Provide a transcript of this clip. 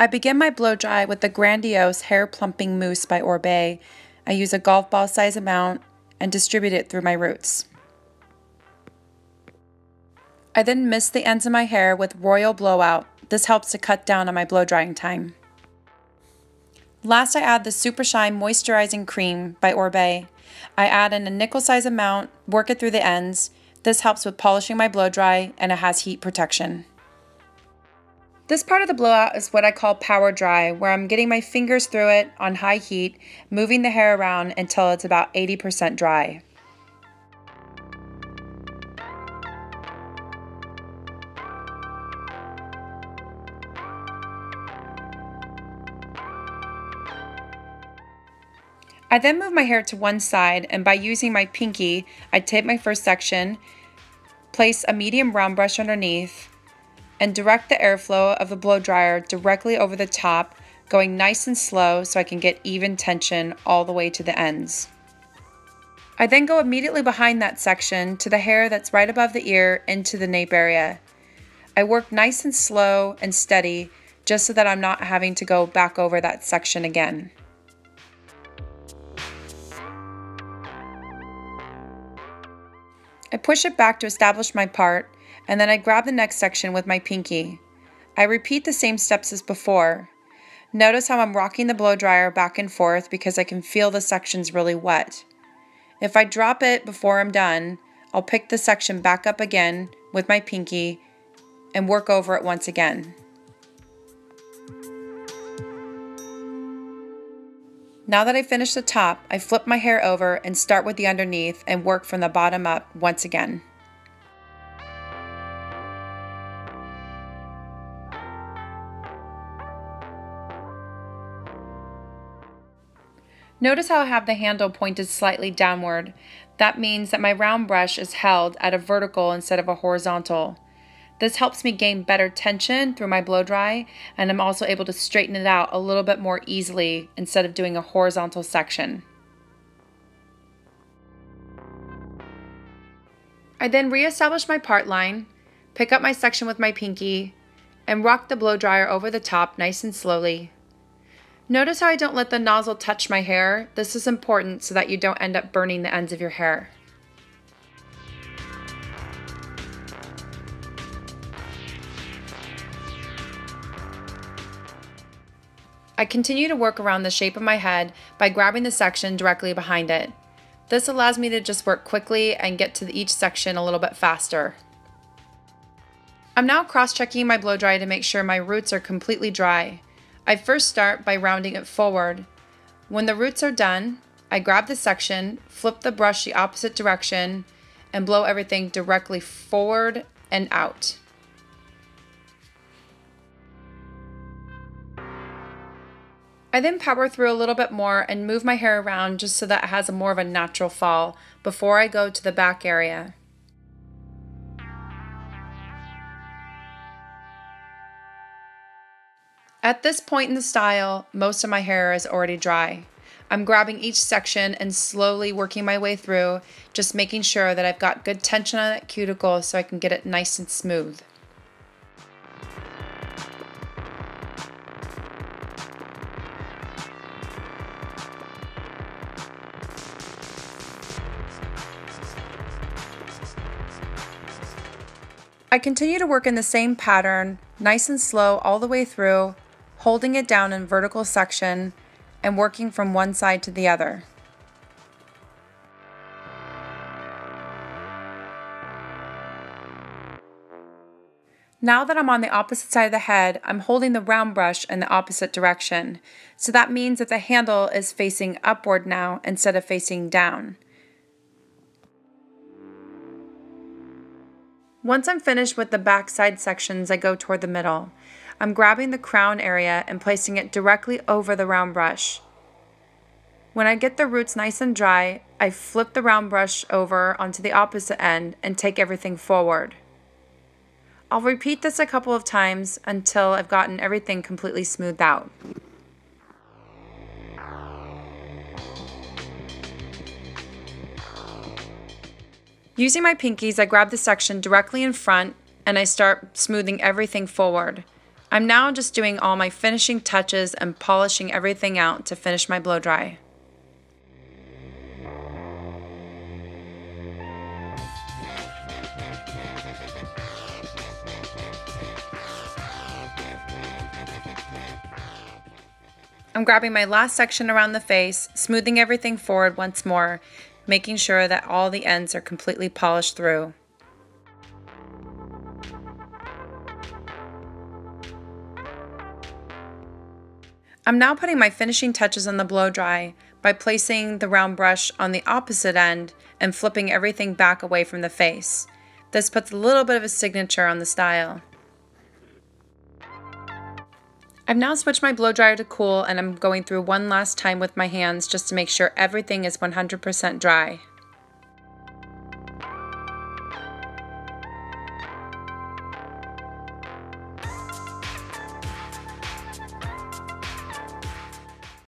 I begin my blow dry with the grandiose hair plumping mousse by Orbe. I use a golf ball size amount and distribute it through my roots. I then mist the ends of my hair with Royal Blowout. This helps to cut down on my blow drying time. Last, I add the Super Shine Moisturizing Cream by Orbe. I add in a nickel size amount, work it through the ends. This helps with polishing my blow dry and it has heat protection. This part of the blowout is what I call power dry, where I'm getting my fingers through it on high heat, moving the hair around until it's about 80% dry. I then move my hair to one side, and by using my pinky, I tape my first section, place a medium round brush underneath, and direct the airflow of the blow dryer directly over the top, going nice and slow so I can get even tension all the way to the ends. I then go immediately behind that section to the hair that's right above the ear into the nape area. I work nice and slow and steady just so that I'm not having to go back over that section again. I push it back to establish my part, and then I grab the next section with my pinky. I repeat the same steps as before. Notice how I'm rocking the blow dryer back and forth because I can feel the sections really wet. If I drop it before I'm done, I'll pick the section back up again with my pinky and work over it once again. Now that I finished the top, I flip my hair over and start with the underneath and work from the bottom up once again. Notice how I have the handle pointed slightly downward. That means that my round brush is held at a vertical instead of a horizontal. This helps me gain better tension through my blow dry, and I'm also able to straighten it out a little bit more easily instead of doing a horizontal section. I then reestablish my part line, pick up my section with my pinky, and rock the blow dryer over the top nice and slowly. Notice how I don't let the nozzle touch my hair. This is important so that you don't end up burning the ends of your hair. I continue to work around the shape of my head by grabbing the section directly behind it. This allows me to just work quickly and get to each section a little bit faster. I'm now cross-checking my blow dry to make sure my roots are completely dry. I first start by rounding it forward. When the roots are done, I grab the section, flip the brush the opposite direction, and blow everything directly forward and out. I then power through a little bit more and move my hair around just so that it has more of a natural fall before I go to the back area. At this point in the style, most of my hair is already dry. I'm grabbing each section and slowly working my way through, just making sure that I've got good tension on that cuticle so I can get it nice and smooth. I continue to work in the same pattern, nice and slow all the way through, holding it down in vertical section and working from one side to the other. Now that I'm on the opposite side of the head, I'm holding the round brush in the opposite direction. So that means that the handle is facing upward now instead of facing down. Once I'm finished with the back side sections, I go toward the middle. I'm grabbing the crown area and placing it directly over the round brush. When I get the roots nice and dry, I flip the round brush over onto the opposite end and take everything forward. I'll repeat this a couple of times until I've gotten everything completely smoothed out. Using my pinkies, I grab the section directly in front and I start smoothing everything forward. I'm now just doing all my finishing touches and polishing everything out to finish my blow dry. I'm grabbing my last section around the face, smoothing everything forward once more, making sure that all the ends are completely polished through. I'm now putting my finishing touches on the blow dry by placing the round brush on the opposite end and flipping everything back away from the face. This puts a little bit of a signature on the style. I've now switched my blow dryer to cool, and I'm going through one last time with my hands just to make sure everything is 100% dry.